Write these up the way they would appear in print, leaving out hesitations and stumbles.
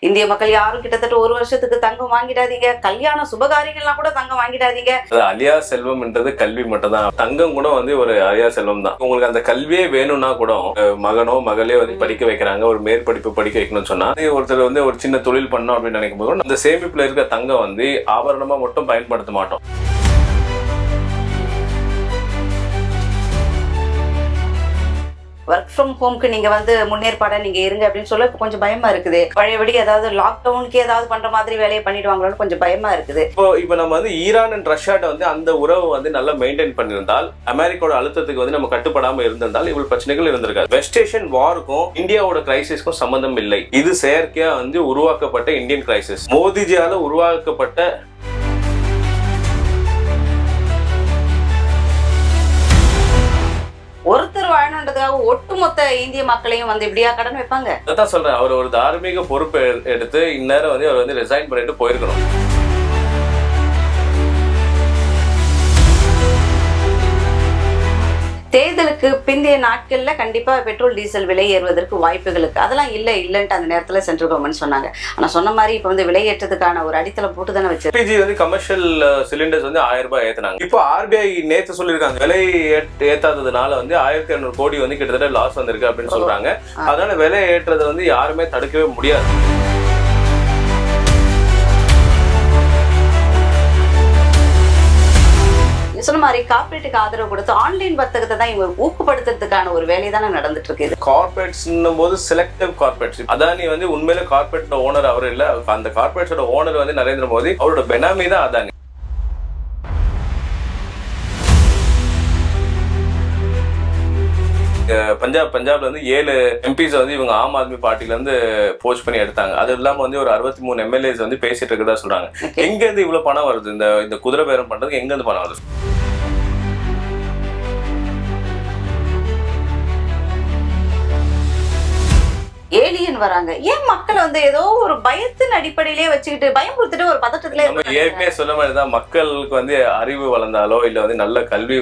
இந்திய மக்கள் யாரும் கிட்டத்தட்ட ஒரு வருஷத்துக்கு தங்கம் வாங்கிடாதீங்க, கல்யாண சுபகாரியங்கள்லாம் கூட தங்கம் வாங்கிடாதீங்க. அழியா செல்வம்ன்றது கல்வி மட்டும் தான். தங்கம் கூட வந்து ஒரு அழியா செல்வம் தான். உங்களுக்கு அந்த கல்வியே வேணும்னா கூட மகனோ மகளே வந்து படிக்க வைக்கிறாங்க, ஒரு மேற்படிப்பு படிக்க வைக்கணும்னு சொன்னா ஒருத்தர் வந்து ஒரு சின்ன தொழில் பண்ணணும் அப்படின்னு நினைக்கும் போது அந்த சேமிப்புல இருக்க தங்கம் வந்து ஆபரணமா மட்டும் பயன்படுத்த மாட்டோம். ஒர்க் ஃப்ரம் ஹோம்க்கு நீங்க வந்து முன்னேற்பாடா நீங்க இருங்க அப்படின்னு சொல்ல கொஞ்சம் பயமா இருக்குது. பழையபடி ஏதாவது லாக்டவுனுக்கு ஏதாவது பண்ற மாதிரி வேலையை பண்ணிடுவாங்களோன்னு கொஞ்சம் பயமா இருக்குது. இப்போ நம்ம வந்து ஈரான் அண்ட் ரஷ்யாட்ட வந்து அந்த உறவு வந்து நல்லா மெயின்டைன் பண்ணியிருந்தால், அமெரிக்காவோட அழுத்தத்துக்கு வந்து நம்ம கட்டுப்படாம இருந்திருந்தால் இவ்வளவு பிரச்சனைகள் இருந்திருக்காது. வெஸ்ட் ஏஷியன் வாருக்கும் இந்தியாவோட கிரைசிஸ்க்கும் சம்பந்தம் இல்லை. இது செயற்கையா வந்து உருவாக்கப்பட்ட இந்தியன் கிரைசிஸ். மோடிஜியால உருவாக்கப்பட்ட ஒருத்தர் வாழணுன்றதுக்காக ஒட்டுமொத்த இந்திய மக்களையும் வந்து இப்படியா கடன் வைப்பாங்க? அதான் சொல்றேன், அவர் ஒரு தார்மீக பொறுப்பு எடுத்து இந்நேரம் வந்து அவர் வந்து ரிசைன் பண்ணிட்டு போயிருக்கணும். தேர்தலுக்கு பிந்தைய நாட்கள்ல கண்டிப்பா பெட்ரோல் டீசல் விலை ஏறுவதற்கு வாய்ப்புகளுக்கு அதெல்லாம் இல்லைன்ட்டு அந்த நேரத்துல சென்ட்ரல் கவர்மெண்ட் சொன்னாங்க. ஆனா சொன்ன மாதிரி இப்ப வந்து விலை ஏற்றத்துக்கான ஒரு அடித்தளம் போட்டு தானே வச்சு எல்பிஜி வந்து கமர்ஷியல் சிலிண்டர்ஸ் வந்து 1000 ரூபாய் ஏத்துனாங்க. இப்போ ஆர்பிஐ நேத்து சொல்லியிருக்காங்க, விலை ஏத்தாததுனால வந்து 1500 கோடி வந்து கிட்டத்தட்ட லாஸ் வந்திருக்கு அப்படின்னு சொல்றாங்க. அதனால விலை ஏற்றதை வந்து யாருமே தடுக்கவே முடியாது. சொன்ன மாதிரி கார்பரேட்டுக்கு ஆதரவு கொடுத்து ஆன்லைன் வர்த்தகத்தை தான் இவங்க ஊக்கப்படுத்துறதுக்கான ஒரு வேலை தானே நடந்துட்டு இருக்கு. கார்பரேட்ஸ்ன்னும் போது செலக்டிவ் கார்பரேட்ஸ். அதானி வந்து உண்மையில கார்பரேட் ஓனர் அவர் இல்ல, அந்த கார்பரேட்ஸோட ஓனர் வந்து நரேந்திர மோடி, அவரோட பெனாமி தான் அதானி. பஞ்சாப்ல வந்து 7 எம்பிஸ் வந்து இவங்க ஆம் ஆத்மி பார்ட்டில இருந்து போஸ்ட் பண்ணி எடுத்தாங்க. அது இல்லாம வந்து ஒரு 63 எம்எல்ஏஸ் வந்து பேசிட்டு இருக்கதா சொல்றாங்க. எங்க இருந்து இவ்வளவு பணம் வருது? இந்த குதிரை பேரம் பண்றதுக்கு எங்க இருந்து பணம் வருது? ஏலியன் வராங்க. ஏன் மக்களை வந்து ஏதோ ஒரு பயத்தின் அடிப்படையிலேயே வச்சுக்கிட்டு பயமுறுத்திட்டு ஒரு பதட்டத்திலே ஏற்கனவே சொன்ன மாதிரிதான், மக்களுக்கு வந்து அறிவு வளர்ந்தாலோ இல்ல வந்து நல்ல கல்வி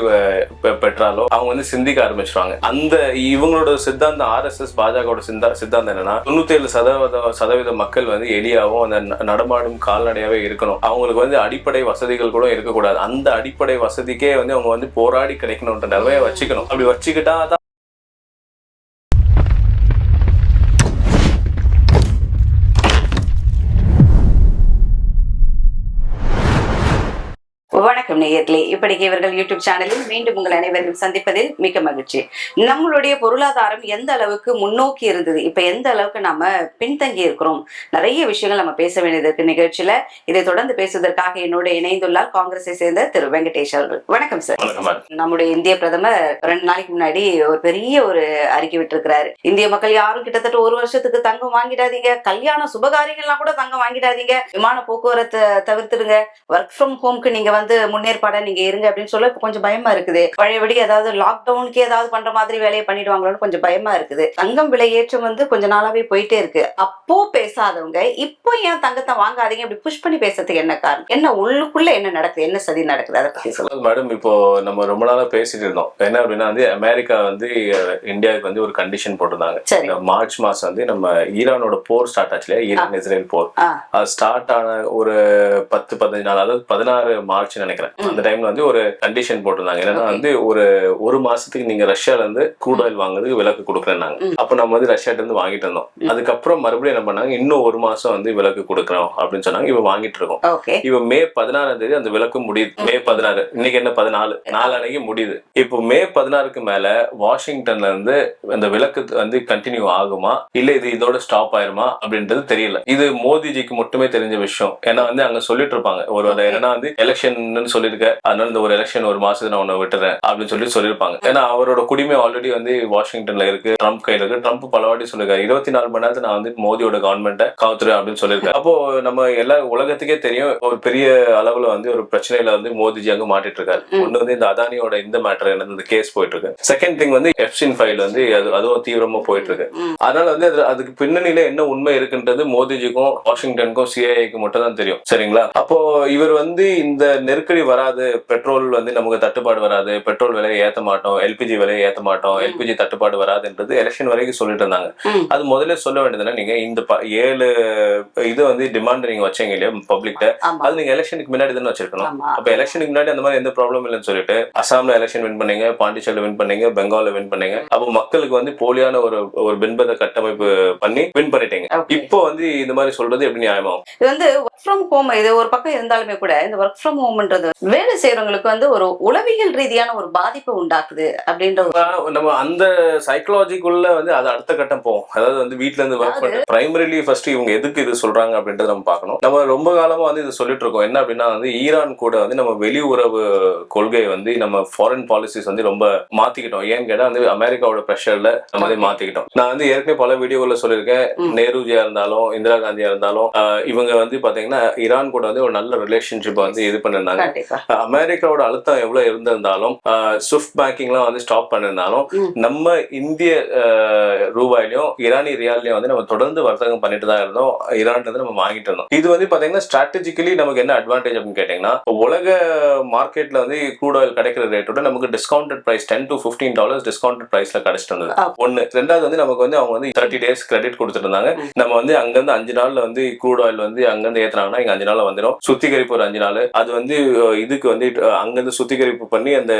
பெற்றாலோ அவங்க வந்து சிந்திக்க ஆரம்பிச்சிருவாங்க. அந்த இவங்களோட சித்தாந்தம் RSS பாஜகவோட சித்தாந்தம் என்னன்னா 97% மக்கள் வந்து எளியாவும் அந்த நடமாடும் கால்நடையாவே இருக்கணும். அவங்களுக்கு வந்து அடிப்படை வசதிகள் கூட இருக்கக்கூடாது. அந்த அடிப்படை வசதிக்கே வந்து அவங்க வந்து போராடி கிடைக்கணும்ன்ற நிலைமையை வச்சுக்கணும். அப்படி வச்சுக்கிட்டா தான். வணக்கம் நேயர்களே, இப்படிக்கு இவர்கள் யூடியூப் சேனலில் மீண்டும் உங்கள் அனைவரும் சந்திப்பதில் மிக மகிழ்ச்சி. நம்மளுடைய பொருளாதாரம் எந்த அளவுக்கு முன்னோக்கி இருந்தது, இப்ப எந்த அளவுக்கு நாம பின்தங்கி இருக்கிறோம், நிறைய விஷயங்கள் நம்ம பேச வேண்டியது இருக்கு நிகழ்ச்சியில. இதை தொடர்ந்து பேசுவதற்காக என்னோட இணைந்துள்ளார் காங்கிரஸை சேர்ந்த திரு வெங்கடேஷ் அவர்கள். வணக்கம் சார். நம்முடைய இந்திய பிரதமர் 2 நாளைக்கு முன்னாடி ஒரு பெரிய ஒரு அறிக்கை விட்டிருக்கிறாரு. இந்திய மக்கள் யாரும் கிட்டத்தட்ட ஒரு வருஷத்துக்கு தங்கம் வாங்கிடாதீங்க, கல்யாண சுபகாரியங்கள்லாம் கூட தங்கம் வாங்கிடாதீங்க, விமான போக்குவரத்தை தவிர்த்துடுங்க, ஒர்க் ஃப்ரம் ஹோம்க்கு நீங்க வந்து முன்னேற்பாடா நீங்க இருங்க அப்படின்னு சொல்ல கொஞ்சம் பயமா இருக்குது. பழையபடி ஏதாவது லாக்டவுனுக்கு ஏதாவது பண்ற மாதிரி வேலையை பண்ணிடுவாங்களோன்னு கொஞ்சம் பயமா இருக்குது. தங்கம் விலை ஏற்றம் வந்து கொஞ்ச நாளாவே போயிட்டே இருக்கு. அப்போ பேசாதவங்க இப்போ ஏன் தங்கத்தை வாங்காதீங்க இப்படி புஷ் பண்ணி பேசுறதுக்கு என்ன காரணம்? என்ன உள்ளுக்குள்ள என்ன நடக்குது, என்ன சதி நடக்குது, அதை பத்தி சொல்லுங்க மேடம். இப்போ நம்ம ரொம்ப நாளா பேசிட்டு இருந்தோம். என்ன அப்படின்னா வந்து அமெரிக்கா வந்து இந்தியாவுக்கு வந்து ஒரு கண்டிஷன் போட்டிருந்தாங்க. மார்ச் மாசம் வந்து நம்ம ஈரானோட போர் ஸ்டார்ட் ஆச்சு இல்லையா, ஈரான் இஸ்ரேல் போர். அது ஸ்டார்ட் ஆன ஒரு 10-15 நாள், அதாவது 16 மார்ச் நினைக்கிறேன், அந்த டைம்ல வந்து ஒரு கண்டிஷன் போட்டிருந்தாங்க. என்னன்னா வந்து ஒரு மாசத்துக்கு நீங்க ரஷ்யால இருந்து க்ரூட் ஆயில் வாங்குறதுக்கு விலக்கு கொடுக்குறேன்னாங்க. அப்ப நம்ம வந்து ரஷ்யாட்ட இருந்து வாங்கிட்டு இருந்தோம். அதுக்கப்புறம் மறுபடியும் என்ன பண்ணாங்க, இன்னும் ஒரு மாசம் வந்து விலக்கு கொடுக்குறோம் அப்படின்னு சொன்னாங்க. இவ வாங்கிட்டு இருக்கோம். இவ மே 16ஆம் தேதி அந்த விலக்கு முடியுது. மே 16, இன்னைக்கு என்ன 14, 4 அன்னைக்கு முடியுது. இப்போ மே 16க்கு மேல வாஷிங்டன்ல இருந்து அந்த விலக்கு வந்து கண்டினியூ ஆகுமா இல்ல இது இதோட ஸ்டாப் ஆயிருமா அப்படின்றது தெரியல. இது மோடிஜிக்கு மட்டுமே தெரிஞ்ச விஷயம். ஏன்னா வந்து அங்க சொல்லிட்டு இருப்பாங்க, ஒரு என்னன்னா வந்து எலெக்ஷன் சொல்லிருக்க, அதனால இந்த ஒரு எலெக்ஷன் ஒரு மாசத்துல நான் உன்னை விட்டுறேன் அப்படின்னு சொல்லியிருப்பாங்க. ஏன்னா அவரோட குடிமை ஆல்ரெடி வந்து வாஷிங்டன்ல இருக்கு, ட்ரம்ப் கையில இருக்கு. ட்ரம்ப் பலவாட்டி சொல்லிருக்காரு 24 மணி நேரத்துல நான் வந்து மோடியோட கவர்மெண்ட்டை காத்துறேன் அப்படின்னு சொல்லியிருக்காரு. அப்போ நம்ம எல்லா உலகத்துக்கே தெரியும் ஒரு பெரிய அளவுல வந்து ஒரு பிரச்சனையில வந்து மோடிஜி அங்க மாட்டிட்டு இருக்காரு. ஒண்ணு வந்து இந்த அதானியோட இந்த மேட்டர் இந்த கேஸ் போயிட்டு இருக்கு. செகண்ட் திங் வந்து எப்ஸ்டைன் ஃபைல் வந்து அதுவும் தீவிரமா போயிட்டு இருக்கு. அதனால வந்து அதுக்கு பின்னணியில என்ன உண்மை இருக்குன்றது மோடிஜிக்கும் வாஷிங்டனுக்கும் சிஐஏக்கு மட்டும் தான் தெரியும். சரிங்களா? அப்போ இவர் வந்து இந்த நெருக்கடி வராது, பெட்ரோல் வந்து நமக்கு தட்டுப்பாடு வராது, பெட்ரோல் விலையை ஏத்த மாட்டோம், எல்பிஜி விலையை ஏத்த மாட்டோம், எல்பிஜி தட்டுப்பாடு வராதுன்றது எலெக்ஷன் வரைக்கும் சொல்லிட்டு இருந்தாங்க. அது முதல்ல சொல்ல வேண்டியதுன்னா, நீங்க இந்த 7 இது வந்து டிமாண்ட் நீங்க வச்சீங்க இல்லையா பப்ளிக்ட, அது நீங்க எலெக்ஷனுக்கு முன்னாடி தானே வச்சிருக்கணும். அப்ப எலெக்ஷனுக்கு முன்னாடி அந்த மாதிரி எந்த ப்ராப்ளம் இல்லைன்னு சொல்லிட்டு அசாம்ல எலெக்ஷன் வின் பண்ணீங்க, பாண்டிச்சேரியில வின் பண்ணீங்க, பெங்கால்ல வின் பண்ணீங்க. அப்போ மக்களுக்கு வந்து போலியான ஒரு பின்பத கட்டமைப்பு பண்ணி வின் பண்ணிட்டீங்க. இப்போ வந்து இந்த மாதிரி சொல்றது எப்படி நியாயமாகும்? இது வந்து ஒர்க் ஃப்ரம் ஹோம் இது ஒரு பக்கம் இருந்தாலுமே கூட இந்த ஒர்க் ஃப்ரம் ஹோம்ன்றது வேலை செய்யறவங்களுக்கு வந்து ஒரு உளவியல் ரீதியான ஒரு பாதிப்பு உண்டாக்குது அப்படின்ற நம்ம அந்த சைக்காலஜிக்குள்ள வந்து அது அடுத்த கட்டம் போகும். அதாவது வந்து வீட்ல இருந்து ஒர்க் பண்ண பிரைமரிலி ஃபர்ஸ்ட் இவங்க எதுக்கு இது சொல்றாங்க அப்படின்றத நம்ம பார்க்கணும். நம்ம ரொம்ப காலமா வந்து இது சொல்லிட்டு இருக்கோம். என்ன அப்படின்னா வந்து ஈரான் கூட வந்து நம்ம வெளி உறவு கொள்கையை வந்து நம்ம ஃபாரின் பாலிசிஸ் வந்து ரொம்ப மாத்திக்கிட்டோம். ஏன்னு கேட்டா வந்து அமெரிக்காவோட பிரஷர்ல நம்ம வந்து மாத்திக்கிட்டோம். நான் வந்து ஏற்கனவே பல வீடியோல சொல்லியிருக்கேன். நேருஜியா இருந்தாலும் இந்திரா காந்தியா இருந்தாலும் இவங்க வந்து பாத்தீங்கன்னா ஈரான் கூட வந்து ஒரு நல்ல ரிலேஷன்ஷிப் வந்து இது பண்ணிருந்தாங்க. அமெரிக்காவோட அழுத்தம் எவ்வளவு இருந்திருந்தாலும் ஸ்விஃப்ட் பேங்கிங்லாம் வந்து ஸ்டாப் பண்ணிருந்தாலும் நம்ம இந்திய ரூபாயிலையும் ஈரானி ரியால்லையும் வந்து நம்ம தொடர்ந்து வர்த்தகம் பண்ணிட்டு தான் இருந்தோம். ஈரான்ல இருந்து நம்ம வாங்கிட்டு இருந்தோம். இது வந்து பாத்தீங்கன்னா ஸ்ட்ராட்டஜிக்கலி நமக்கு என்ன அட்வான்டேஜ் அப்படின்னு கேட்டீங்கன்னா, உலக மார்க்கெட்ல வந்து க்ரூட் ஆயில் கிடைக்கிற ரேட்டோட நமக்கு டிஸ்கவுண்டட் பிரைஸ் $10 to $15 டிஸ்கவுண்டட் பிரைஸ்ல கிடைச்சிட்டு இருந்தது. ஒன்னு. ரெண்டாவது வந்து நமக்கு வந்து அவங்க வந்து 30 days கிரெடிட் கொடுத்துட்டு இருந்தாங்க. நம்ம வந்து அங்கிருந்து 5 நாள்ல வந்து க்ரூட் ஆயில் வந்து அங்கிருந்து ஏத்துனாங்கன்னா இங்க 5 நாள்ல வந்துடும். சுத்திகரிப்பு ஒரு 5 நாள். அது வந்து இதுக்கு வந்து அங்கிருந்து சுத்திகரிப்பு பண்ணி அந்த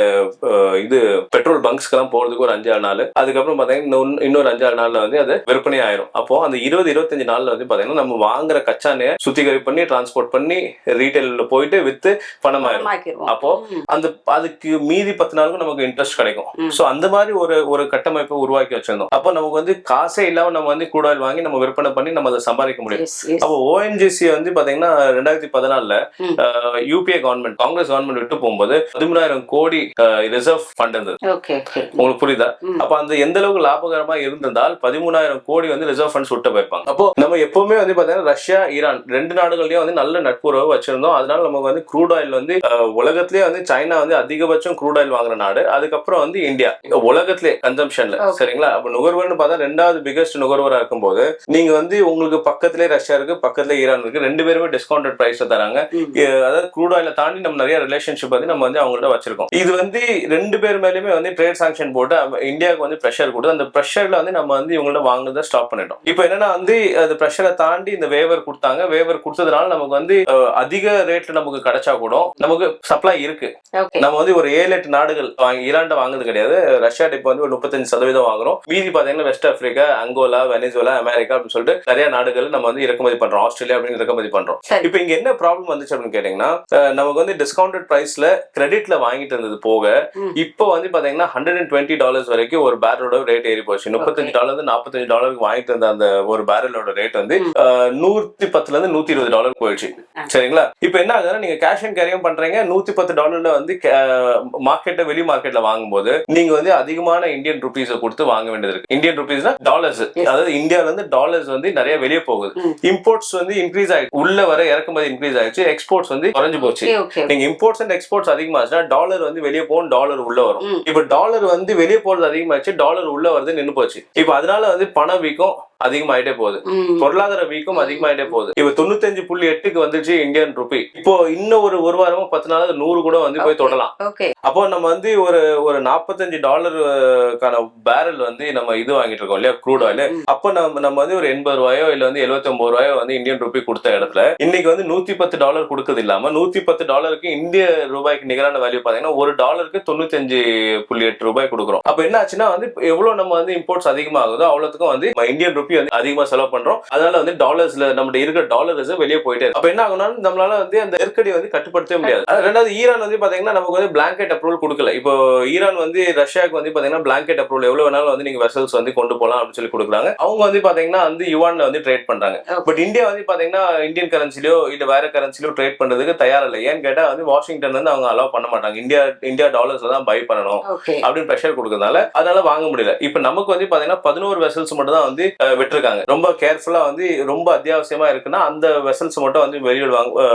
இது பெட்ரோல் பங்க்ஸ்க்கு எல்லாம் போறதுக்கு ஒரு 5-6 நாள். அதுக்கப்புறம் பாத்தீங்கன்னா இன்னொரு 5-6 நாள்ல வந்து அது விற்பனை ஆயிரும். அப்போ அந்த 20-25 நாள்ல வந்து பாத்தீங்கன்னா நம்ம வாங்குற கச்சா எண்ணெயை சுத்திகரிப்பு பண்ணி டிரான்ஸ்போர்ட் பண்ணி ரீட்டைல்ல போயிட்டு வித்து பணம் ஆயிரும். அப்போ அந்த அதுக்கு மீதி 10 நாளுக்கு நமக்கு இன்ட்ரெஸ்ட் கிடைக்கும். சோ அந்த மாதிரி ஒரு கட்டமைப்பை உருவாக்கி வச்சிருந்தோம். அப்போ நமக்கு வந்து காசே இல்லாம நம்ம வந்து க்ரூட் ஆயில் வாங்கி நம்ம விற்பனை பண்ணி நம்ம அதை சம்பாதிக்க முடியும். அப்போ ஓஎன்ஜிசி வந்து பாத்தீங்கன்னா 2014 யூபிஏ கவர்மெண்ட் காங்கிரஸ் கவர்மெண்ட் விட்டு போகும்போது 13,000 கோடி ரிசர்வ் ஃபண்ட் இருந்தது. உங்களுக்கு புரியுதா? அப்ப அந்த எந்த அளவுக்கு லாபகரமா இருந்திருந்தால் 13,000 கோடி வந்து ரிசர்வ் ஃபண்ட்ஸ் விட்டு போயிருப்பாங்க. அப்போ நம்ம எப்பவுமே வந்து பாத்தீங்கன்னா ரஷ்யா ஈரான் 2 நாடுகளையும் வந்து நல்ல நட்புறவு வச்சிருந்தோம். அதனால நமக்கு வந்து க்ரூட் ஆயில் வந்து உலகத்திலேயே வந்து சைனா வந்து அதிகபட்சம் க்ரூட் ஆயில் வாங்குற நாடு. அதுக்கப்புறம் வந்து இந்தியா உலகத்திலே கன்சம்ஷன்ல. சரிங்களா? அப்ப நுகர்வோர்னு பார்த்தா 2வது பிகெஸ்ட் நுகர்வோரா இருக்கும்போது நீங்க வந்து உங்களுக்கு பக்கத்திலே ரஷ்யா இருக்கு, பக்கத்துல ஈரான் இருக்கு. 2 பேருமே டிஸ்கவுண்டட் பிரைஸ்ல தராங்க. அதாவது க்ரூட் ஆயில தாண்டி நம்ம நிறைய ரிலேஷன்ஷிப் வந்து நம்ம வந்து அவங்கள்ட்ட வச்சிருக்கோம். இது வந்து 2 பேர் மேலயுமே வந்து ட்ரேட் சாங்ஷன் போட்டு இந்தியாவுக்கு வந்து பிரஷர் கொடுத்து அந்த பிரஷர்ல வந்து நம்ம வந்து இவங்கள்ட்ட வாங்குறத ஸ்டாப் பண்ணிட்டோம். இப்போ என்னன்னா வந்து அது பிரஷரை தாண்டி இந்த வேவர் கொடுத்தாங்க. வேவர் கொடுத்ததுனால நமக்கு வந்து அதிக ரேட்ல நமக்கு கிடைச்சா கூட நமக்கு சப்ளை இருக்கு. நம்ம வந்து ஒரு 7-8 நாடுகள் ஈரான்ட்ட வாங்குறது கிடையாது. ரஷ்யா இப்போ வந்து ஒரு 35% வாங்குறோம். மீதி பாத்தீங்கன்னா west Africa, Angola, Venezuela, America அப்படின்னு சொல்லிட்டு நிறைய நாடுகள் நம்ம வந்து இறக்குமதி பண்றோம். ஆஸ்திரேலியா அப்படின்னு இறக்குமதி பண்றோம். இப்போ இங்க என்ன ப்ராப்ளம் வந்துச்சு அப்படின்னு கேட்டீங்கன்னா, நமக்கு வந்து டிஸ்கவுண்டட் பிரைஸ்ல கிரெடிட்ல வாங்கிட்டு இருந்தது போக இப்போ வந்து பாத்தீங்கன்னா $120 வரைக்கும் ஒரு பேரலோட ரேட் ஏறி போச்சு. $35 $45 வாங்கிட்டு இருந்த அந்த ஒரு பேரலோட ரேட் வந்து $110 $120 போயிடுச்சு. சரிங்களா? இப்போ என்ன ஆகுதுன்னா, நீங்க கேஷ் அண்ட் கேரியும் பண்றீங்க. $110 வந்து மார்க்கெட்ல வெளி மார்க்கெட்ல வாங்கும்போது நீங்க வந்து அதிகமான இந்தியன் ருபீஸை கொடுத்து வாங்க வேண்டியது இருக்கு. இந்தியன் ருபீஸ்னா டாலர்ஸ். அதாவது இந்தியால இருந்து டாலர்ஸ் வந்து நிறைய வெளியே போகுது. இம்போர்ட்ஸ் வந்து இன்க்ரீஸ் ஆயிடுச்சு. உள்ள வர இறக்குமதி இன்க்ரீஸ் ஆயிடுச்சு. எக்ஸ்போர்ட்ஸ் வந்து குறைஞ்சு போச்சு. நீங்க இம்போர்ட்ஸ் அண்ட் எக்ஸ்போர்ட்ஸ் அதிகமாச்சுன்னா டாலர் வந்து வெளியே போகும், டாலர் உள்ள வரும். இப்ப டாலர் வந்து வெளியே போறது அதிகமாச்சு, டாலர் உள்ள வருது நின்று போச்சு. இப்ப அதனால வந்து பண வீக்கம் அதிகமாயிட்டே போகுது, பொருளாதார வீக்கம் அதிகமாயிட்டே போகுது. இப்ப 95.8க்கு வந்துச்சு இந்தியன் ருபி. இப்போ இன்னும் ஒரு வாரமா 10 நாள் 100 கூட வந்து போய் தொடலாம். அப்போ நம்ம வந்து ஒரு $45 பேரல் வந்து நம்ம இது வாங்கிட்டு இருக்கோம் இல்லையா, க்ரூட் ஆயில். அப்போ நம்ம வந்து ஒரு $80 இல்ல வந்து $79 வந்து இந்தியன் ருபி கொடுத்த இடத்துல இன்னைக்கு வந்து $110 கொடுக்கறது இல்லாம $110 இந்திய ரூபாய்க்கு நிகரான வேல்யூ பாத்தீங்கன்னா ஒரு டாலருக்கு 95.8 ரூபாய் கொடுக்குறோம். அப்ப என்ன ஆச்சுன்னா வந்து எவ்வளவு நம்ம வந்து இம்போர்ட்ஸ் அதிகமாகுதோ அவ்வளவுக்கும் வந்து இந்தியன் ருபி வந்து அதிகமா செலவு பண்றோம். அதனால வந்து டாலர்ஸ்ல நம்ம இருக்கிற டாலர்ஸ் வெளியே போயிட்டே இருக்கு. அப்ப என்ன ஆகும்னா நம்மளால வந்து அந்த நெருக்கடியை வந்து கட்டுப்படுத்தவே முடியாது. ரெண்டாவது ஈரான் வந்து பாத்தீங்கன்னா நமக்கு வந்து பிளாங்கெட் அப்ரூவல் கொடுக்கல. இப்போ ஈரான் வந்து ரஷ்யாவுக்கு வந்து பாத்தீங்கன்னா பிளாங்கெட் அப்ரூவல் எவ்வளவு வேணாலும் வந்து நீங்க வெசல்ஸ் வந்து கொண்டு போலாம் அப்படின்னு சொல்லி கொடுக்குறாங்க. அவங்க வந்து பாத்தீங்கன்னா வந்து யுவான்ல வந்து ட்ரேட் பண்றாங்க. பட் இந்தியா வந்து பாத்தீங்கன்னா இந்தியன் கரன்சிலயோ இல்ல வேற கரன்சிலயோ ட்ரேட் பண்றதுக்கு தயார் இல்லை. ஏன்னு கேட்டா வந்து வாஷிங்டன் வந்து அவங்க அலோவ் பண்ண மாட்டாங்க. இந்தியா டாலர்ஸ் தான் பை பண்ணணும் அப்படின்னு பிரஷர் கொடுக்கறதுனால அதனால வாங்க முடியல. இப்ப நமக்கு வந்து பாத்தீங்கன்னா 11 வெசல்ஸ் மட்டும் தான் வந்து விட்டுருக்காங்க. ரொம்ப கேர்ஃபுல்லா வந்து ரொம்ப அத்தியாவசியமா இருக்குன்னா அந்த வெசல்ஸ் மட்டும் வந்து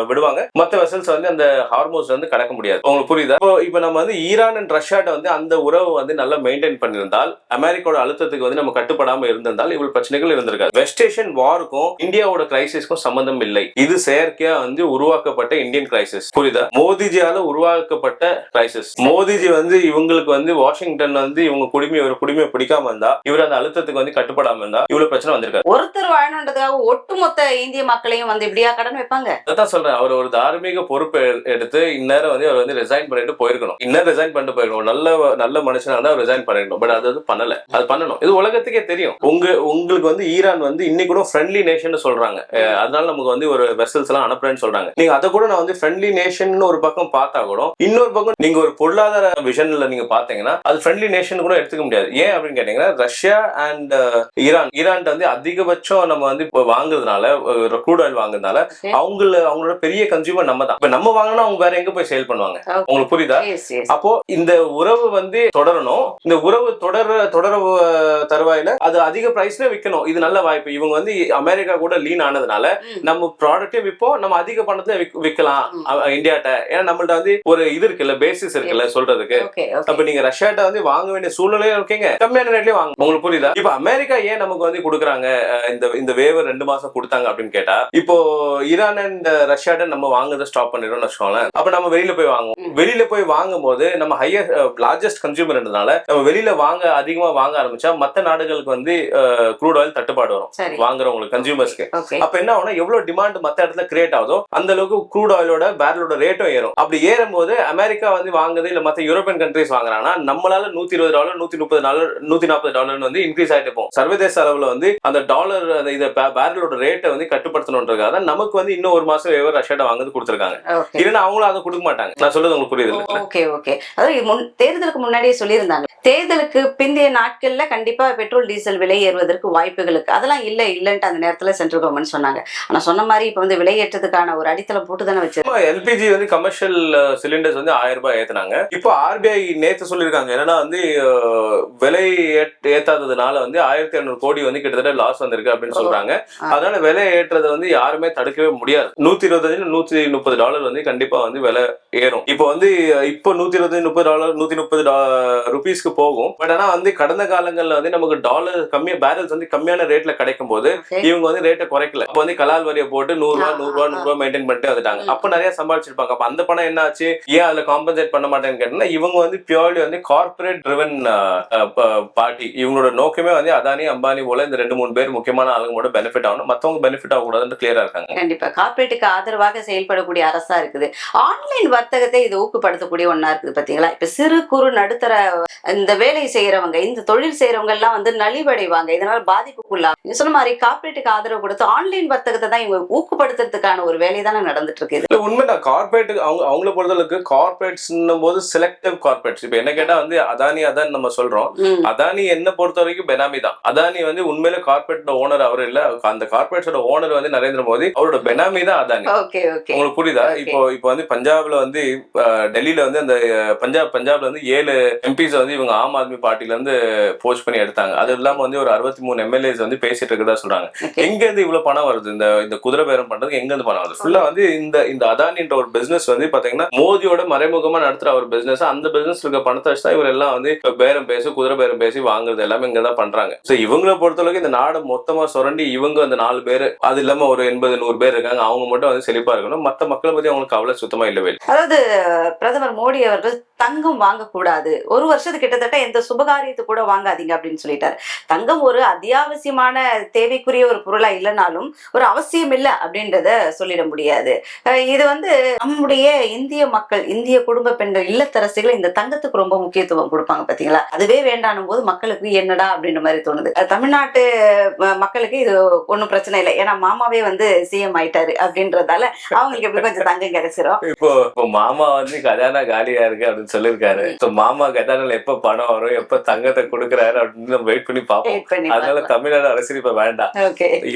விடுவாங்க. மத்த வெசல்ஸ் வந்து அந்த ஹார்மோஸ் வந்து கடக்க முடியாது. உங்களுக்கு புரியுதா? இப்போ நம்ம வந்து ஈரான் அண்ட் ரஷ்யாட்ட வந்து அந்த உறவு வந்து நல்லா மெயின்டைன் பண்ணியிருந்தால், அமெரிக்காவோட அழுத்தத்துக்கு வந்து நம்ம கட்டுப்படாம இருந்திருந்தால் இவ்வளவு பிரச்சனைகள் இருந்திருக்காது. வெஸ்ட் ஏஷியன் வாருக்கும் இந்தியாவோட கிரைசிஸ்க்கும் சம்பந்தம் இல்லை. இது செயற்கையா வந்து உருவாக்கப்பட்ட இந்தியன் கிரைசிஸ். புரியுதா? மோடிஜியால உருவாக்கப்பட்ட கிரைசிஸ். மோடிஜி வந்து இவங்களுக்கு வந்து வாஷிங்டன் வந்து இவங்க குடிமையை பிடிக்காம இருந்தா, இவர் அந்த அழுத்தத்துக்கு வந்து கட்டுப்படாம இருந்தா இவ்வளவு பிரச்சனை வந்திருக்காரு. ஒருத்தர் வாழணுன்றதுக்காக ஒட்டுமொத்த இந்திய மக்களையும் வந்து இப்படியா கடன் வைப்பாங்க? அதான் சொல்றேன், அவர் ஒரு தார்மீக பொறுப்பு எடுத்து இந்நேரம் வந்து அவர் வந்து ரிசைன் பண்ணிட்டு போயிருக்கணும். இன்னும் ரிசைன் பண்ணிட்டு போயிருக்கணும். நல்ல மனுஷனா இருந்தா அவர் ரிசைன் பண்ணிருக்கணும். பட் அது பண்ணல. அது பண்ணணும். இது உலகத்துக்கே தெரியும். உங்களுக்கு வந்து ஈரான் வந்து இன்னைக்கு கூட ஃப்ரெண்ட்லி நேஷன் சொல்றாங்க. அதனால நமக்கு வந்து ஒரு வெசல்ஸ் எல்லாம் அனுப்புறேன்னு சொல்றாங்க. நீங்க அதை கூட நான் வந்து ஃப்ரெண்ட்லி நேஷன் ஒரு பக்கம் பார்த்தா கூட, இன்னொரு பக்கம் நீங்க ஒரு பொருளாதார விஷன்ல நீங்க பாத்தீங்கன்னா அது ஃப்ரெண்ட்லி நேஷன் கூட எடுத்துக்க முடியாது. ஏன் அப்படின்னு கேட்டீங்கன்னா, ரஷ்யா அண்ட் ஈரான் வந்து அதிகபட்சம் நம்ம வந்து வாங்குறதுனால, க்ரூட் ஆயில் வாங்குறதுனால அவங்களோட பெரிய கன்சியூமர் நம்ம தான். இப்ப நம்ம வாங்கினா அவங்க வேற எங்க போய் சேல் பண்ணுவாங்க? உங்களுக்கு புரியுதா? அப்போ இந்த உறவு வந்து தொடரணும். இந்த உறவு தொடர தருவாயில அது அதிக பிரைஸ்ல விற்கணும். இது நல்ல வாய்ப்பு. இவங்க வந்து அமெரிக்கா கூட லீன் ஆனதுனால நம்ம ப்ராடக்ட்டே விற்போம், நம்ம அதிக பணத்துல விற்கலாம் இந்தியாட்ட. ஏன்னா நம்மள்ட்ட வந்து ஒரு இது இருக்குல்ல, பேசிஸ் இருக்குல்ல சொல்றதுக்கு. அப்ப நீங்க ரஷ்யாட்ட வந்து வாங்க வேண்டிய சூழ்நிலையும் இருக்கீங்க, கம்மியான ரேட்லயே வாங்க. உங்களுக்கு புரியுதா? இப்ப அமெரிக்கா ஏன் நமக்கு வந்து கொடுக்குறாங்க இந்த வேவர் 2 மாசம் கொடுத்தாங்க அப்படின்னு கேட்டா, இப்போ ஈரான் அண்ட் ரஷ்யாட்ட நம்ம வாங்குறத ஸ்டாப் பண்ணிடுறோம்னு வச்சுக்கோங்களேன். அப்ப நம்ம வெளியில போய் வாங்குவோம். வெளியில போய் வாங்கும் போது நம்ம லார்ஜஸ்ட் கன்சியூமர்ன்றதுனால நம்ம வெளியில அதிகமா வாங்க ஆரம்பிச்சா மத்த நாடுகளுக்கு வந்து க்ரூட் ஆயில் தட்டுப்பாடு வரும், வாங்குறவங்களுக்கு, கன்சியூமர்ஸ்க்கு. அப்ப என்ன ஆகும்னா, எவ்வளவு டிமாண்ட் மத்த இடத்துல கிரியேட் ஆகுதோ அந்த அளவுக்கு க்ரூட் ஆயிலோட பேரலோட ரேட்டும் ஏறும். அப்படி ஏறும் போது அமெரிக்கா வந்து வாங்குது இல்ல மத்த யூரோப்பியன் கண்ட்ரிஸ் வாங்குறாங்கன்னா நம்மளால $120 $130 வந்து இன்க்ரீஸ் ஆயிட்டு போகும். சர்வதேச அளவுல வந்து அந்த டாலர் பேரலோட ரேட்டை வந்து கட்டுப்படுத்தணும்ன்றதுக்காக நமக்கு வந்து இன்னும் 1 மாசம் வேவர் ரஷ்யாட்ட வாங்குறது கொடுத்துருக்காங்க. இல்லைன்னா அவங்களும் அதை கொடுக்க மாட்டாங்க. நான் சொல்றது உங்களுக்கு புரியுது? ஓகே. அதாவது தேர்தலுக்கு முன்னாடியே சொல்லியிருந்தாங்க, தேர்தலுக்கு பிந்தைய நாட்கள்ல கண்டிப்பா பெட்ரோல் டீசல் விலை ஏறுவதற்கு வாய்ப்புகளுக்கு அதெல்லாம் இல்லன்ட்டு அந்த நேரத்துல சென்ட்ரல் கவர்மெண்ட் சொன்னாங்க. ஆனா சொன்ன மாதிரி இப்ப வந்து விலை ஏற்றத்துக்கான ஒரு அடித்தளம் போட்டு தானே வச்சிருக்காங்க. எல்பிஜி வந்து கமர்ஷியல் சிலிண்டர்ஸ் வந்து ₹1000 ஏத்துனாங்க. இப்போ ஆர்பிஐ நேத்து சொல்லிருக்காங்க, என்னன்னா வந்து விலை ஏத்தாததுனால வந்து 1500 கோடி வந்து கிட்டத்தட்ட லாஸ் வந்திருக்கு அப்படின்னு சொல்றாங்க. அதனால விலை ஏற்றதை வந்து யாருமே தடுக்கவே முடியாது. $125 $130 வந்து கண்டிப்பா வந்து விலை ஏறும். இப்போ $120 $130 ருபீஸ்க்கு போகும். பட் ஆனா வந்து கடந்த காலங்கள்ல வந்து நமக்கு டாலர் கம்மியா, பேரல்ஸ் வந்து கம்மியான ரேட்ல கிடைக்கும் போது இவங்க வந்து ரேட்டை குறைக்கல. அப்ப வந்து கலால் வரியை போட்டு $100 மெயின்டைன் பண்ணிட்டு வந்துட்டாங்க. அப்ப நிறைய சம்பாதிச்சிருப்பாங்க. அப்ப அந்த பணம் என்ன ஆச்சு, ஏன் அதுல காம்பன்சேட் பண்ண மாட்டேன்னு கேட்டீங்கன்னா, இவங்க வந்து பியூர்லி வந்து கார்பரேட் ட்ரிவன் பார்ட்டி. இவங்களோட நோக்கமே வந்து அதானி அம்பானி போல இந்த 2-3 பேர் முக்கியமான ஆளுங்களோட பெனிஃபிட் ஆகணும், மத்தவங்க பெனிஃபிட் ஆகக்கூடாதுன்னு கிளியரா இருக்காங்க. கண்டிப்பா கார்பரேட்டுக்கு ஆதரவாக செயல்படக்கூடிய அரசா இருக்குது. ஆன்லைன் வர்த்தகத்தை இது ஊக்கப்படுத்தக்கூடிய ஒன்னா இருக்குது பாத்தீங்களா? இப்ப சிறு குறு நடுத்தர இந்த வேலை செய்யறவங்க, இந்த தொழில் செய்யறவங்க எல்லாம் வந்து நலிவடைவாங்க, இதனால பாதிப்புக்குள்ளாங்க. நீங்க சொன்ன மாதிரி கார்பரேட்டுக்கு ஆதரவு கொடுத்து ஆன்லைன் வர்த்தகத்தை தான் இவங்க ஊக்கப்படுத்துறதுக்கான ஒரு வேலை தானே நடந்துட்டு இருக்கு. உண்மைதான். கார்பரேட் அவங்கள பொறுத்தளவுக்கு கார்பரேட்ஸ் போது செலக்டிவ் கார்பரேட்ஸ். இப்ப என்ன கேட்டா வந்து அதானி நம்ம சொல்றோம். அதானி என்ன பொறுத்த வரைக்கும் பெனாமி தான். அதானி வந்து உண்மையில கார்பரேட் ஓனர் அவர் இல்ல. அந்த கார்பரேட்ஸோட ஓனர் வந்து நரேந்திர மோடி, அவரோட பெனாமி தான் அதானி. உங்களுக்கு புரியுதா? இப்போ வந்து பஞ்சாப்ல வந்து டெல்லியில வந்து அந்த பஞ்சாப்ல வந்து 7 எம்பிஸ் வந்து இவங்க ஆம் ஆத்மி பார்ட்டில இருந்து போஸ்ட் பண்ணி எடுத்தாங்க. அது இல்லாம வந்து ஒரு 63 எம்எல்ஏஸ் வந்து பேசிட்டு இருக்கதா சொல்றாங்க. எங்க இருந்து இவ்வளவு பணம் வருது? இந்த குதிரை பேரம் பண்றது எங்க இருந்து பணம் வருது? ஃபுல்லா வந்து இந்த அதானின்ற ஒரு பிசினஸ் வந்து பாத்தீங்கன்னா மோதியோட மறைமுகமா நடத்துற ஒரு பிசினஸ். அந்த பிசினஸ் இருக்க பணத்தை வச்சுதான் இவர் எல்லாம் வந்து பேரம் பேசி, குதிரை பேரம் பேசி வாங்குறது எல்லாமே இங்கதான் பண்றாங்க. சோ இவங்களை பொறுத்தளவுக்கு இந்த நாடு மொத்தமா சுரண்டி இவங்க அந்த 4 பேர், அது இல்லாம ஒரு 80-100 பேர் இருக்காங்க, அவங்க மட்டும் வந்து செழிப்பா இருக்கணும். மத்த மக்களை பத்தி அவங்களுக்கு அவ்வளவு சுத்தமா இல்லவே இல்லை. அதாவது பிரதமர் மோடி அவர்கள் தங்கம் வாங்கக்கூடாது, 1 வருஷத்துக்கு கிட்டத்தட்ட எந்த சுபகாரியத்தை கூட வாங்காதீங்க அப்படின்னு சொல்லிட்டாரு. தங்கம் ஒரு அத்தியாவசியமான தேவைக்குரிய ஒரு பொருளா இல்லைனாலும் ஒரு அவசியம் இல்லை அப்படின்றத சொல்லிட முடியாது. இது வந்து நம்முடைய இந்திய மக்கள், இந்திய குடும்ப பெண்கள், இல்லத்தரசிகள் இந்த தங்கத்துக்கு ரொம்ப முக்கியத்துவம் கொடுப்பாங்க பாத்தீங்களா? அதுவே வேண்டானும் போது மக்களுக்கு என்னடா அப்படின்ற மாதிரி தோணுது. தமிழ்நாட்டு மக்களுக்கு இது ஒன்றும் பிரச்சனை இல்லை, ஏன்னா மாமாவே வந்து சிஎம் ஆயிட்டாரு அப்படின்றதால அவங்களுக்கு எப்படி கொஞ்சம் தங்கம் கிடைச்சிரும். இப்போ மாமா வந்து கஜானா காலியா இருக்கு அப்படின்னு சொல்லிருக்காரு. மாமா கஜானால எப்ப பணம் வரும், எப்ப தங்கத்தை கொடுக்குறாரு அப்படின்னு நம்ம வெயிட் பண்ணி பார்ப்போம். அதனால தமிழ்நாடு அரசியல் இப்ப வேண்டாம்.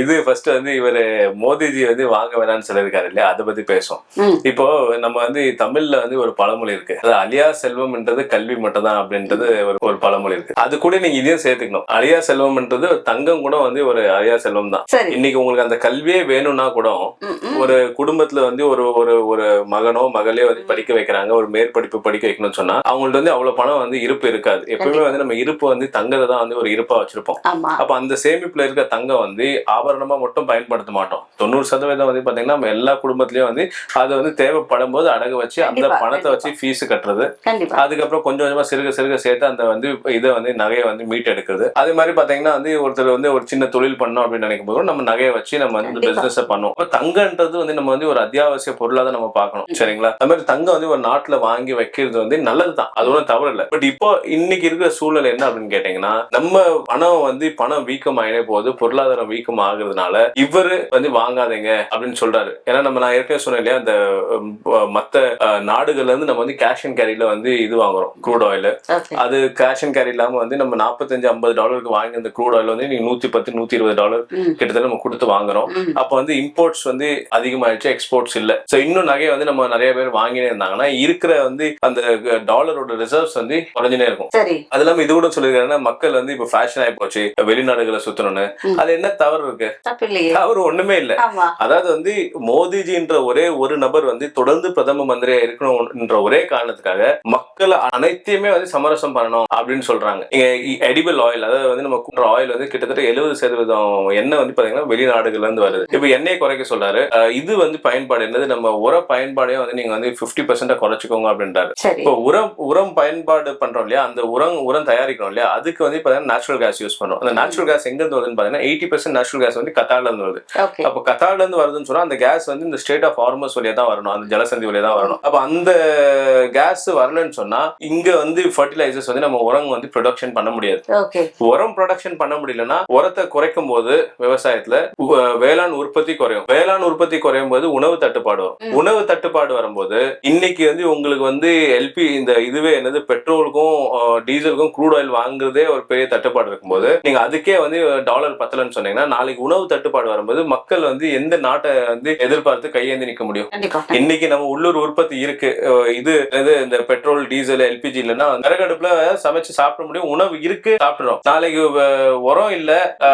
இது ஃபர்ஸ்ட் வந்து இவரு மோடிஜி வந்து வாங்க வேணாம்னு சொல்லிருக்காரு இல்லையா, அதை பத்தி பேசுவோம். இப்போ நம்ம வந்து தமிழ்ல வந்து ஒரு பழமொழி இருக்கு, அது அழியா செல்வம்ன்றது கல்வி மட்டும் தான் அப்படின்றது ஒரு பழமொழி இருக்கு. அது கூட நீங்க இதையும் சேர்த்துக்கணும். அழியா செல்வம்ன்றது தங்கம் கூட வந்து ஒரு அழியா செல்வம் தான். இன்னைக்கு உங்களுக்கு அந்த கல்வியே வேணும்னா கூட ஒரு குடும்பத்துல வந்து ஒரு மகனோ மகளே வந்து படிக்க வைக்கிறாங்க, ஒரு மேற்படிப்பு படிக்க வைக்கணும்னு சொன்னா அவங்கள்ட்ட வந்து அவ்வளவு பணம் வந்து இருப்பு இருக்காது. எப்பவுமே வந்து நம்ம இருப்பு வந்து தங்கத்தை தான் வந்து ஒரு இருப்பா வச்சிருப்போம். அப்ப அந்த சேமிப்புல இருக்க தங்கம் வந்து ஆபரணமா மட்டும் பயன்படுத்த மாட்டோம். 90% வந்து பாத்தீங்கன்னா நம்ம எல்லா குடும்பத்திலயும் வந்து அது வந்து தேவை தேவைப்படும் போது அடகு வச்சு அந்த பணத்தை வச்சு ஃபீஸ் கட்டுறது, அதுக்கப்புறம் கொஞ்சம் கொஞ்சமா சிறுக சேர்த்து அந்த வந்து இதை வந்து நகையை வந்து மீட் எடுக்கிறது. அதே மாதிரி பாத்தீங்கன்னா வந்து ஒருத்தர் வந்து ஒரு சின்ன தொழில் பண்ணோம் அப்படின்னு நினைக்கும் போது நம்ம நகையை வச்சு நம்ம வந்து பிசினஸ் பண்ணுவோம். தங்கன்றது வந்து நம்ம வந்து ஒரு அத்தியாவசிய பொருளா தான் நம்ம பார்க்கணும், சரிங்களா? அது மாதிரி தங்கம் வந்து ஒரு நாட்டுல வாங்கி வைக்கிறது வந்து நல்லதுதான், அது ஒன்றும் தவறு இல்லை. பட் இப்போ இன்னைக்கு இருக்கிற சூழ்நிலை என்ன அப்படின்னு கேட்டீங்கன்னா, நம்ம பணம் வீக்கம் ஆயினே போது, பொருளாதாரம் வீக்கம் ஆகுறதுனால இவரு வந்து வாங்காதீங்க அப்படின்னு சொல்றாரு. ஏன்னா நான் ஏற்கனவே சொன்னேன் இல்லையா, அந்த மத்த நாடுகள்ல இருந்து நம்ம வந்து கேஷ் அண்ட் கேரியில வந்து இது வாங்குறோம், க்ரூட் ஆயில். அது கேஷ் அண்ட் கேரி இல்லாம வந்து நம்ம $45-50 வாங்கி அந்த க்ரூட் ஆயில் வந்து நீங்க $110-120 கிட்டத்தட்ட நம்ம கொடுத்து வாங்குறோம். அப்ப வந்து இம்போர்ட்ஸ் வந்து அதிகமாயிடுச்சு, எக்ஸ்போர்ட்ஸ் இல்ல. சோ இன்னும் நகையை வந்து நம்ம நிறைய பேர் வாங்கினே இருந்தாங்கன்னா இருக்கிற வந்து அந்த டாலரோட ரிசர்வ்ஸ் வந்து குறைஞ்சினே இருக்கும். அது இல்லாம இது கூட சொல்லிருக்காங்கன்னா, மக்கள் வந்து இப்ப ஃபேஷன் ஆகி போச்சு வெளிநாடுகளை சுத்தணும்னு. அது என்ன தவறு இருக்கு? தவறு ஒண்ணுமே இல்ல. அதாவது வந்து மோடிஜின்ற ஒரே ஒரு நபர் வந்து தொடர்ந்து பிரதம மந்திரியா இருக்கணும்ன்ற ஒரே காரணத்துக்காக மக்கள் அனைத்தையுமே வந்து சமரசம் பண்ணணும் அப்படின்னு சொல்றாங்க. எடிபிள் ஆயில், அதாவது வந்து நம்ம கூட்டுற ஆயில் வந்து கிட்டத்தட்ட 70% எண்ணெய் வந்து பாத்தீங்கன்னா வெளிநாடுகள்ல இருந்து வருது. இப்ப எண்ணெய் குறைக்க சொல்றாரு. இது வந்து பயன்பாடு என்னது, நம்ம உர பயன்பாடையும் வந்து நீங்க வந்து 50% குறைச்சிக்கோங்க அப்படின்றாரு. இப்போ உரம் பயன்பாடு பண்றோம் இல்லையா, அந்த உரம் தயாரிக்கிறோம் இல்லையா, அதுக்கு வந்து பாத்தீங்கன்னா நேச்சுரல் கேஸ் யூஸ் பண்றோம். அந்த நேச்சுரல் கேஸ் எங்க இருந்து வருதுன்னு பாத்தீங்கன்னா 80% நேச்சுரல் கேஸ் வந்து கத்தார்ல இருந்து வருது. அப்ப கத்தார்ல இருந்து வருதுன்னு சொன்னா அந்த கேஸ் வந்து இந்த ஸ்டேட் ஆஃப் ஹார்மஸ் வழியா தான் வரணும், அந்த ஜலசந்தி வழியா தான் வரணும். அப்ப அந்த கேஸ் வரலன்னு சொன்னா இங்க வந்து ஃபர்டிலைசர்ஸ் வந்து நம்ம உரம் வந்து ப்ரொடக்ஷன் பண்ண முடியாது. உரம் ப்ரொடக்ஷன் பண்ண முடியலன்னா உரத்தை குறைக்கும் போது விவசாயத்துல வேளாண் உற்பத்தி குறையும். வேளாண் உற்பத்தி குறையும் போது உணவு தட்டுப்பாடு வரும். உணவு தட்டுப்பாடு வரும்போது இன்னைக்கு வந்து உங்களுக்கு வந்து இந்த இதுவே என்னது பெட்ரோலுக்கும் டீசலுக்கும் க்ரூட் ஆயில் வாங்குறதே ஒரு பெரிய தட்டுப்பாடு இருக்கும்போது நீங்க அதுக்கே வந்து டாலர் பத்தலன்னு சொன்னீங்கன்னா நாளைக்கு உணவு தட்டுப்பாடு வரும்போது மக்கள் வந்து எந்த நாட்டை வந்து எதிர்பார்த்து கையேந்தி நிக்க முடியும்? இன்னைக்கு நம்ம உள்ளூர் உற்பத்தி இருக்கு, இது இந்த பெட்ரோல் டீசல் எல்பிஜி இல்லைன்னா விறகடுப்புல சமைச்சு சாப்பிட முடியும், உணவு இருக்கு சாப்பிடுறோம். நாளைக்கு உரம் இல்ல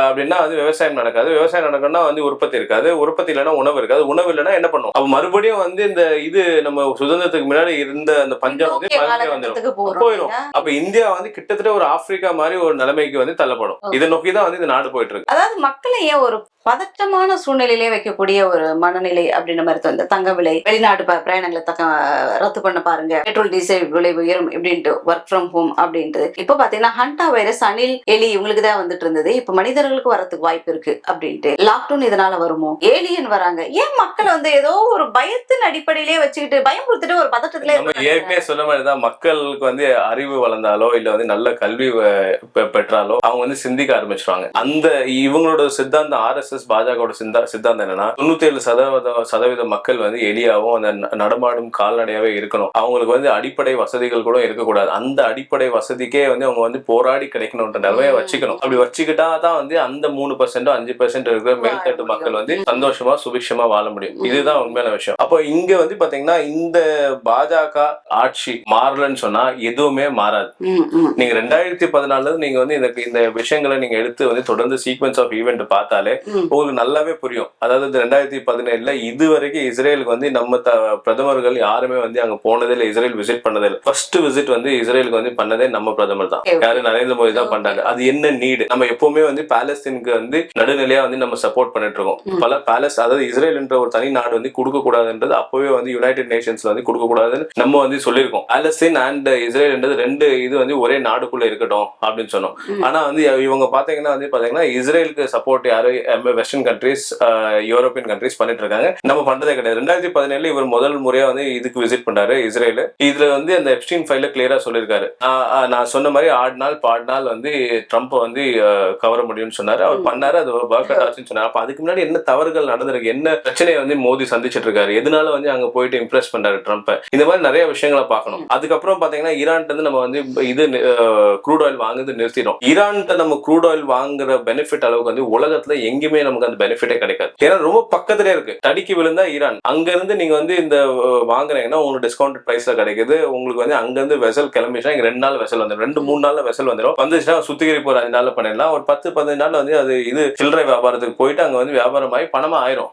அப்படின்னா வந்து விவசாயம் நடக்காது, விவசாயம் நடக்கணும்னா வந்து உற்பத்தி இருக்காது, உற்பத்தி இல்லைன்னா உணவு இருக்காது, உணவு இல்லைன்னா என்ன பண்ணும்? அப்ப மறுபடியும் வந்து இந்த இது நம்ம சுதந்திரத்துக்கு முன்னாடி இருந்த அந்த பஞ்சம் வந்து போயிடும். அப்ப இந்தியா வந்து கிட்டத்தட்ட ஒரு ஆப்பிரிக்கா மாதிரி ஒரு நிலைமைக்கு வந்து தள்ளப்படும். இதை நோக்கிதான் வந்து இந்த நாடு போயிட்டு இருக்கு. அதாவது மக்களை ஏன் ஒரு பதற்றமான சூழ்நிலையிலே வைக்கக்கூடிய ஒரு மனநிலை அப்படின்ற மாதிரி வந்து தங்க விலை, வெளிநாட்டு பிரயாணங்களை ரத்து பண்ண பாருங்க, பெட்ரோல் டீசல் விலை உயரும் இப்படின்ட்டு, ஒர்க் ஃப்ரம் ஹோம் அப்படின்ட்டு. இப்ப பாத்தீங்கன்னா ஹண்டா வைரஸ், அணில், எலி இவங்களுக்கு தான் வந்துட்டு இருந்தது, இப்ப மனிதர்களுக்கு வரதுக்கு வாய்ப்பு இருக்கு அப்படின்ட்டு. லாக்டவுன் இதனால வருமோ, ஏலியன் வராங்க, ஏன் மக்கள் வந்து ஏதோ ஒரு பயத்தின் அடிப்படையிலேயே வச்சுக்கிட்டு பயமுறுத்திட்டு ஒரு பதட்டத்திலே ஏற்கனவே சொன்ன மாதிரிதான் மக்களுக்கு வந்து அறிவு வளர்ந்தாலோ இல்ல வந்து நல்ல கல்வி பெற்றாலோ அவங்க வந்து சிந்திக்க ஆரம்பிச்சிருவாங்க. அந்த இவங்களோட சித்தாந்தம் RSS பாஜகவோட சித்தாந்தம் என்னன்னா 97% மக்கள் வந்து எளியாவும் அந்த நடமாடும் கால்நடையாவே இருக்கணும். அவங்களுக்கு வந்து அடிப்படை வசதிகள் கூட இருக்கக்கூடாது. அந்த அடிப்படை வசதிக்கே வந்து அவங்க வந்து போராடி கிடைக்கணும்ன்ற நிலைமையை வச்சுக்கணும். அப்படி வச்சுக்கிட்டா தான் வந்து அந்த 3% 5% இருக்கிற மேல்தட்டு மக்கள் வந்து சந்தோஷமா சுபிக்ஷமா வாழ முடியும். இதுதான் உண்மையான விஷயம். அப்போ இங்க வந்து பாத்தீங்கன்னா இந்த பாஜக ஆட்சி மாறலன்னு சொன்னா எதுவுமே மாறாது. நீங்க 2014 நீங்க வந்து இந்த விஷயங்களை நீங்க எடுத்து வந்து தொடர்ந்து சீக்வன்ஸ் ஆஃப் ஈவென்ட் பார்த்தாலே உங்களுக்கு நல்லாவே புரியும். அதாவது 2017 இதுவரைக்கும் இஸ்ரேலுக்கு வந்து நம்ம பிரதமர்கள் யாருமே வந்து அங்க போனதே இல்லை, இஸ்ரேல் விசிட் பண்ணதே இல்லை. ஃபர்ஸ்ட் விசிட் வந்து இஸ்ரேலுக்கு வந்து பண்ணதே நம்ம பிரதமர் தான், யாரு நரேந்திர மோடி தான் பண்றாங்க. அது என்ன நீடு? நம்ம எப்பவுமே வந்து பாலஸ்தீனுக்கு வந்து நடுநிலையா வந்து நம்ம சப்போர்ட் பண்ணிட்டு இருக்கோம். பல அதாவது இஸ்ரேல் என்ற ஒரு தனி நாடு வந்து கொடுக்க கூடாதுன்றது அப்பவே வந்து யுனைடெட் நேஷன்ஸ்ல வந்து கொடுக்க கூடாதுன்னு நம்ம வந்து சொல்லியிருக்கோம். பாலஸ்தீன் அண்ட் இஸ்ரேல் என்றது ரெண்டு இது வந்து ஒரே நாடுக்குள்ள இருக்கட்டும் அப்படின்னு சொன்னோம். ஆனா வந்து இவங்க பாத்தீங்கன்னா இஸ்ரேலுக்கு சப்போர்ட் யாரு வெஸ்டர்ன் கண்ட்ரீஸ், யூரோப்பியன் கண்ட்ரீஸ் பண்ணிட்டு இருக்காங்க. நம்ம பண்றதே கிடையாது. 2017 இவர் முதல் முறையா வந்து இதுக்கு விசிட் பண்றாரு இஸ்ரேல். இதுல வந்து அந்த எப்ஸ்டீன் ஃபைல்ல கிளியரா சொல்லியிருக்காரு. நான் சொன்ன மாதிரி பாட்நாள் வந்து ட்ரம்ப் வந்து கவர முடியும்னு சொன்னாரு. அவர் பண்ணாரு, அது ஒர்க் அவுட் ஆச்சுன்னு சொன்னாரு. அப்ப அதுக்கு முன்னாடி என்ன தவறுகள் நடந்திருக்கு, என்ன பிரச்சனையை வந்து மோடி சந்திச்சிட்டு இருக்காரு, எதனால வந்து அங்க போயிட்டு இம்ப்ரெஸ் பண்றாரு ட்ரம்ப், இந்த மாதிரி நிறைய விஷயங்களை பார்க்கணும். அதுக்கப்புறம் பாத்தீங்கன்னா ஈரான்ல இருந்து நம்ம வந்து இது க்ரூட் ஆயில் வாங்குறது நிறுத்திடும். ஈரான்ல நம்ம க்ரூட் ஆயில் வாங்குற பெனிஃபிட் அளவுக்கு வந்து உலகத்துல எங்கேயுமே நமக்கு அந்த பெனிஃபிட்டே கிடைக்காது. ஏன்னா ரொம்ப பக்கத்திலே இருக்கு, தடிக்கு விழுந்தா ஈரான். அங்க இருந்து நீங்க வந்து இந்த வாங்குறீங்கன்னா உங்களுக்கு டிஸ்கவுண்ட் பிரைஸ்ல கிடைக்குது. உங்களுக்கு வந்து அங்க இருந்து வெசல் கிளம்பிச்சா 2 நாள் வெசல் வந்துடும், 2-3 நாள்ல வெசல் வந்துடும். வந்துச்சுன்னா சுத்திகரிப்பு ஒரு 5 நாள்ல பண்ணிடலாம். ஒரு 10-15 நாள் வந்து அது இது சில்லறை வியாபாரத்துக்கு போயிட்டு அங்க வந்து வியாபாரம் ஆகி பணமா ஆயிரும்.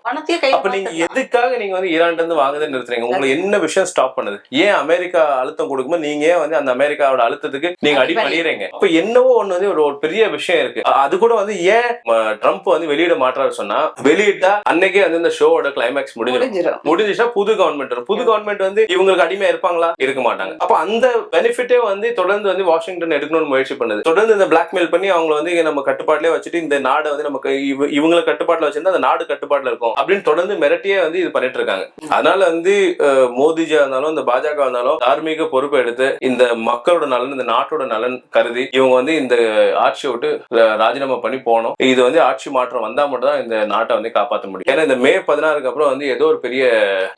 அப்ப நீங்க எதுக்காக நீங்க வந்து ஈரான்ல இருந்து வாங்குறதை நிறுத்துறீங்க? உங்களுக்கு என்ன விஷயம் ஸ்டாப் பண்ணுது? ஏன் அமெரிக்கா அழுத்தம் கொடுக்கும்போது நீங்க ஏன் வந்து அந்த அமெரிக்காவோட அழுத்தத்துக்கு நீங்க அடி பண்ணிடுறீங்க? அப்ப என்னவோ ஒண்ணு வந்து ஒரு பெரிய விஷயம் இருக்கு. அது கூட வந்து ஏன் ட்ரம்ப் வந்து வெளியிட மாற்றாரு சொன்னா வெளியிட்டா அன்னைக்கே வந்து இந்த ஷோவோட கிளைமேக்ஸ் முடிஞ்சிச்சா புது கவர்மெண்ட் வரும். புது கவர்மெண்ட் வந்து இவங்களுக்கு அடிமையா இருப்பாங்களா? இருக்க மாட்டாங்க. அப்ப அந்த பெனிஃபிட்டே வந்து தொடர்ந்து வந்து வாஷிங்டன் எடுக்கணும்னு முயற்சி பண்ணுது. தொடர்ந்து இந்த பிளாக்மெயில் பண்ணி அவங்களை வந்து நம்ம கட்டுப்பாட்டிலே வச்சுட்டு இந்த நாடு வந்து நமக்கு இவங்களை கட்டுப்பாட்டுல வச்சிருந்தா அந்த நாடு கட்டுப்பாட்டுல இருக்கும் அப்படின்னு தொடர்ந்து மிரட்டியே வந்து இது பண்ணிட்டு இருக்காங்க. அதனால வந்து மோடிஜியா இருந்தாலும் இந்த பாஜக இருந்தாலும் தார்மீக பொறுப்பை எடுத்து இந்த மக்களோட நலன் இந்த நாட்டோட நலன் கருதி இவங்க வந்து இந்த ஆட்சியை விட்டு ராஜினாமா பண்ணி போனோம். இது வந்து ஆட்சி மாற்றம் வந்தா மட்டும் தான் இந்த நாட்டை வந்து காப்பாற்ற முடியும். ஏன்னா இந்த மே 16க்கு அப்புறம் வந்து ஏதோ ஒரு பெரிய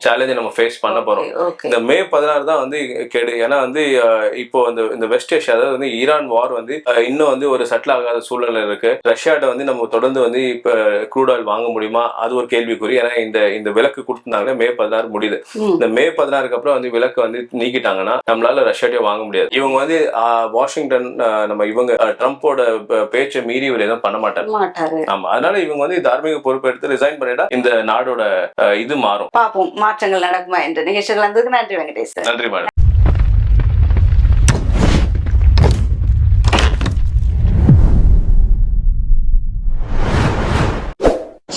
சேலஞ்சை நம்ம ஃபேஸ் பண்ண போறோம். இந்த மே 16 தான் வந்து கெடு. ஏன்னா வந்து இப்போ இந்த வெஸ்ட் ஏஷியா அதாவது வந்து ஈரான் வார் வந்து இன்னும் வந்து ஒரு செட்டில் ஆகாத சூழ்நிலை இருக்கு. ரஷ்யாட்ட வந்து நம்ம தொடர்ந்து வந்து இப்ப க்ரூட் ஆயில் வாங்க முடியுமா அது ஒரு கேள்விக்குறி. ஏன்னா இந்த விலக்கு கொடுத்திருந்தாங்க மே 16 முடியுது. இந்த மே 16க்கு அப்புறம் வந்து விலக்கு வந்து நீக்கிட்டாங்கன்னா நம்மளால ரஷ்யாட்டே வாங்க முடியாது. இவங்க வந்து வாஷிங்டன் நம்ம இவங்க ட்ரம்போட பேச்சை மீறி இவர் எதுவும் பண்ண மாட்டாரு. ஆமா, அதனால இவங்க வந்து தார்மீக பொறுப்பு எடுத்து ரிசைன் பண்ணிட்டா இந்த நாடோட இது மாறும். பாப்போம் மாற்றங்கள் நடக்குமா என்று. நிகழ்ச்சிகள் வந்ததுக்கு நன்றி வெங்கடேஷ். நன்றி மேடம்.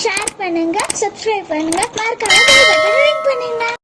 ஷேர் பண்ணுங்க, சப்ஸ்கிரைப் பண்ணுங்க, மறக்காம